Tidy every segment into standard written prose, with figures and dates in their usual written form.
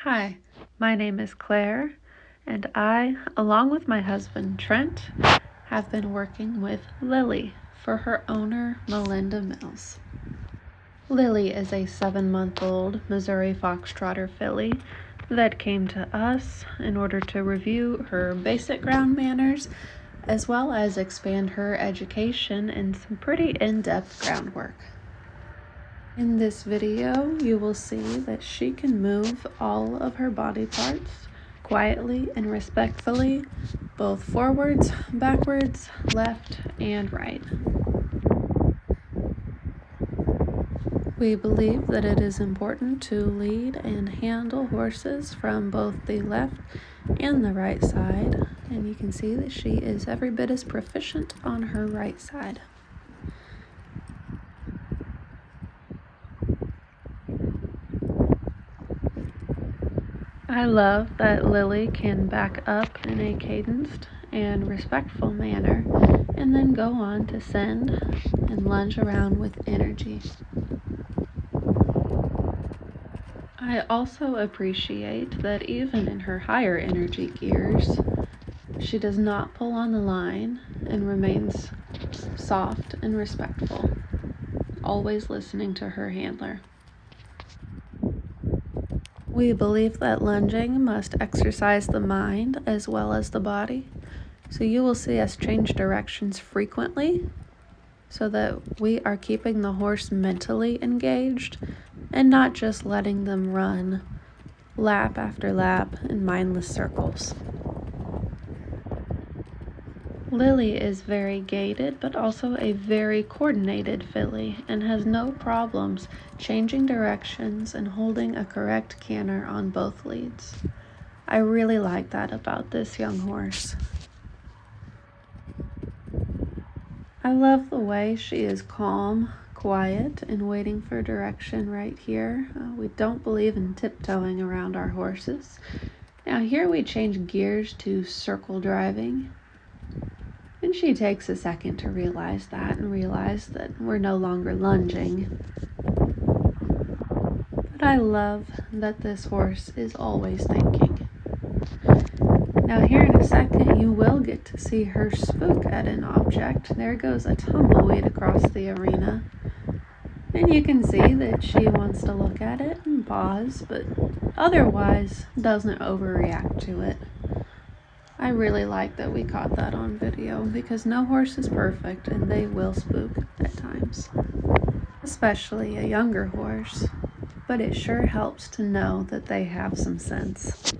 Hi, my name is Claire, and I, along with my husband Trent, have been working with Lily for her owner, Melinda Mills. Lily is a 7-month-old Missouri Fox Trotter filly that came to us in order to review her basic ground manners as well as expand her education in some pretty in-depth groundwork. In this video, you will see that she can move all of her body parts quietly and respectfully, both forwards, backwards, left, and right. We believe that it is important to lead and handle horses from both the left and the right side, and you can see that she is every bit as proficient on her right side. I love that Lily can back up in a cadenced and respectful manner and then go on to send and lunge around with energy. I also appreciate that even in her higher energy gears, she does not pull on the line and remains soft and respectful, always listening to her handler. We believe that lunging must exercise the mind as well as the body, so you will see us change directions frequently so that we are keeping the horse mentally engaged and not just letting them run lap after lap in mindless circles. Lily is very gaited, but also a very coordinated filly and has no problems changing directions and holding a correct canter on both leads. I really like that about this young horse. I love the way she is calm, quiet, and waiting for direction right here. We don't believe in tiptoeing around our horses. Now here we change gears to circle driving. And she takes a second to realize that we're no longer lunging. But I love that this horse is always thinking. Now here in a second you will get to see her spook at an object. There goes a tumbleweed across the arena. And you can see that she wants to look at it and pause, but otherwise doesn't overreact to it. I really like that we caught that on video because no horse is perfect and they will spook at times, especially a younger horse, but it sure helps to know that they have some sense.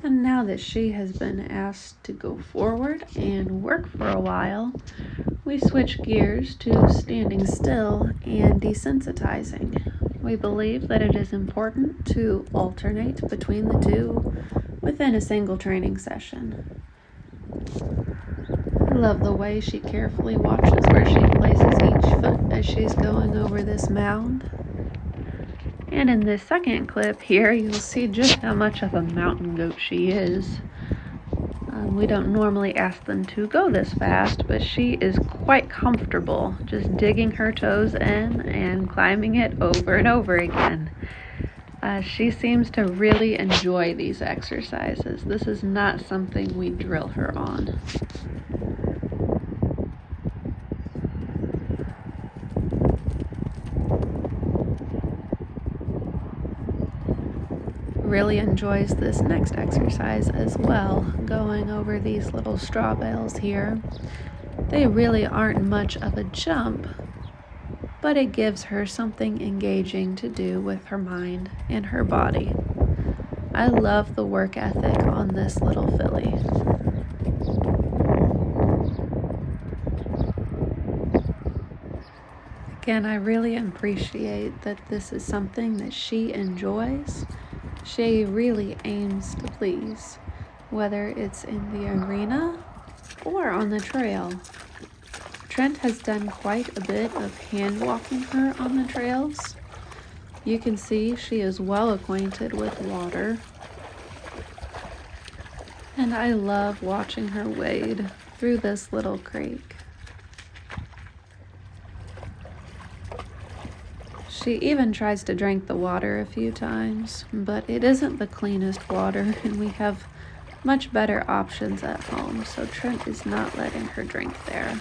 And now that she has been asked to go forward and work for a while, we switch gears to standing still and desensitizing. We believe that it is important to alternate between the two within a single training session. I love the way she carefully watches where she places each foot as she's going over this mound. And in this second clip here, you'll see just how much of a mountain goat she is. We don't normally ask them to go this fast, but she is quite comfortable just digging her toes in and climbing it over and over again. She seems to really enjoy these exercises. This is not something we drill her on. Really enjoys this next exercise as well, going over these little straw bales here. They really aren't much of a jump, but it gives her something engaging to do with her mind and her body. I love the work ethic on this little filly. Again, I really appreciate that this is something that she enjoys. She really aims to please, whether it's in the arena or on the trail. Trent has done quite a bit of hand walking her on the trails. You can see she is well acquainted with water. And I love watching her wade through this little creek. She even tries to drink the water a few times, but it isn't the cleanest water, and we have much better options at home, so Trent is not letting her drink there.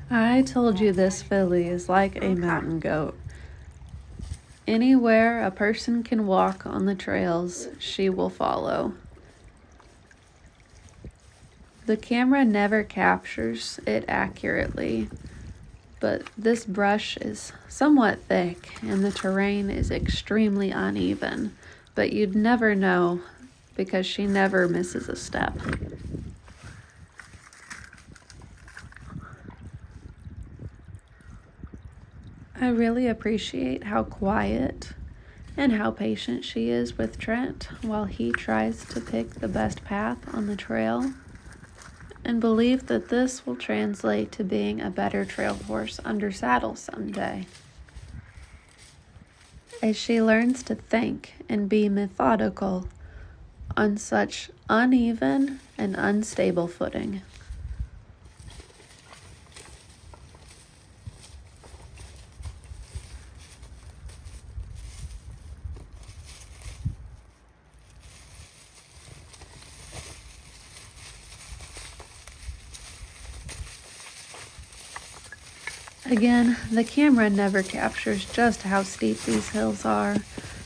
I told you this filly is like a mountain goat. Anywhere a person can walk on the trails, she will follow. The camera never captures it accurately, but this brush is somewhat thick and the terrain is extremely uneven, but you'd never know because she never misses a step. I really appreciate how quiet and how patient she is with Trent while he tries to pick the best path on the trail, and believe that this will translate to being a better trail horse under saddle someday. As she learns to think and be methodical on such uneven and unstable footing. Again, the camera never captures just how steep these hills are,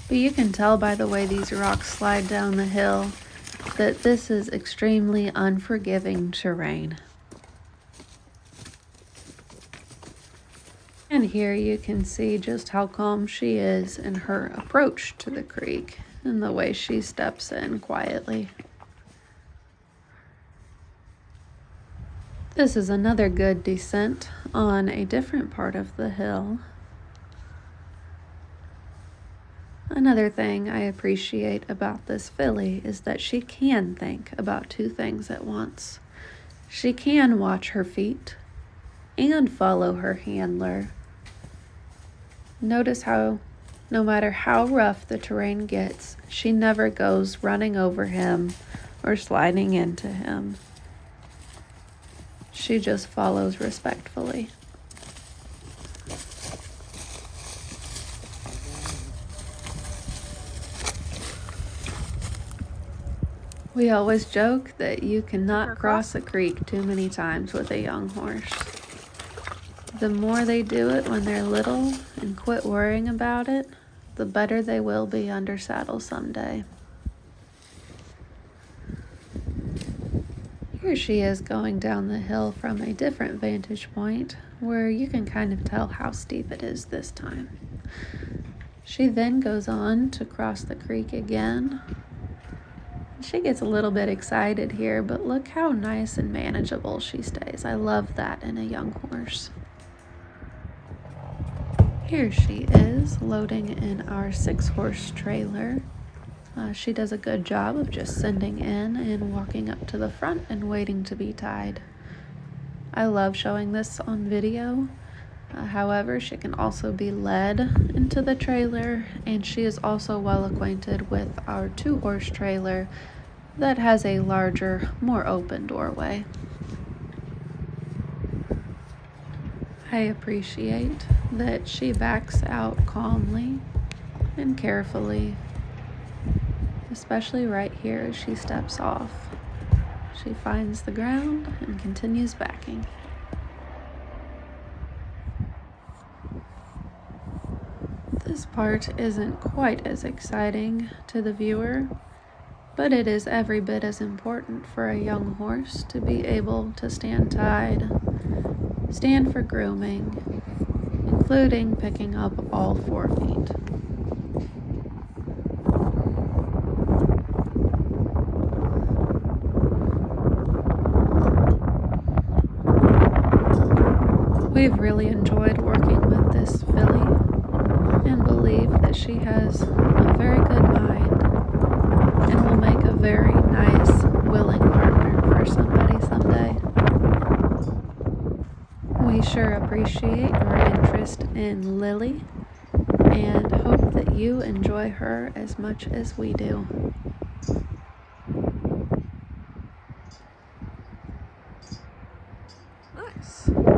but you can tell by the way these rocks slide down the hill that this is extremely unforgiving terrain. And here you can see just how calm she is in her approach to the creek and the way she steps in quietly. This is another good descent on a different part of the hill. Another thing I appreciate about this filly is that she can think about two things at once. She can watch her feet and follow her handler. Notice how, no matter how rough the terrain gets, she never goes running over him or sliding into him. She just follows respectfully. We always joke that you cannot cross a creek too many times with a young horse. The more they do it when they're little and quit worrying about it, the better they will be under saddle someday. Here she is going down the hill from a different vantage point where you can kind of tell how steep it is this time. She then goes on to cross the creek again. She gets a little bit excited here, but look how nice and manageable she stays. I love that in a young horse. Here she is loading in our 6-horse trailer. She does a good job of just sending in and walking up to the front and waiting to be tied. I love showing this on video. However, she can also be led into the trailer, and she is also well acquainted with our 2-horse trailer that has a larger, more open doorway. I appreciate that she backs out calmly and carefully, especially right here as she steps off. She finds the ground and continues backing. This part isn't quite as exciting to the viewer, but it is every bit as important for a young horse to be able to stand tied, stand for grooming, including picking up all 4 feet. We've really enjoyed working with this filly and believe that she has a very good mind and will make a very nice, willing partner for somebody someday. We sure appreciate your interest in Lily and hope that you enjoy her as much as we do. Mills.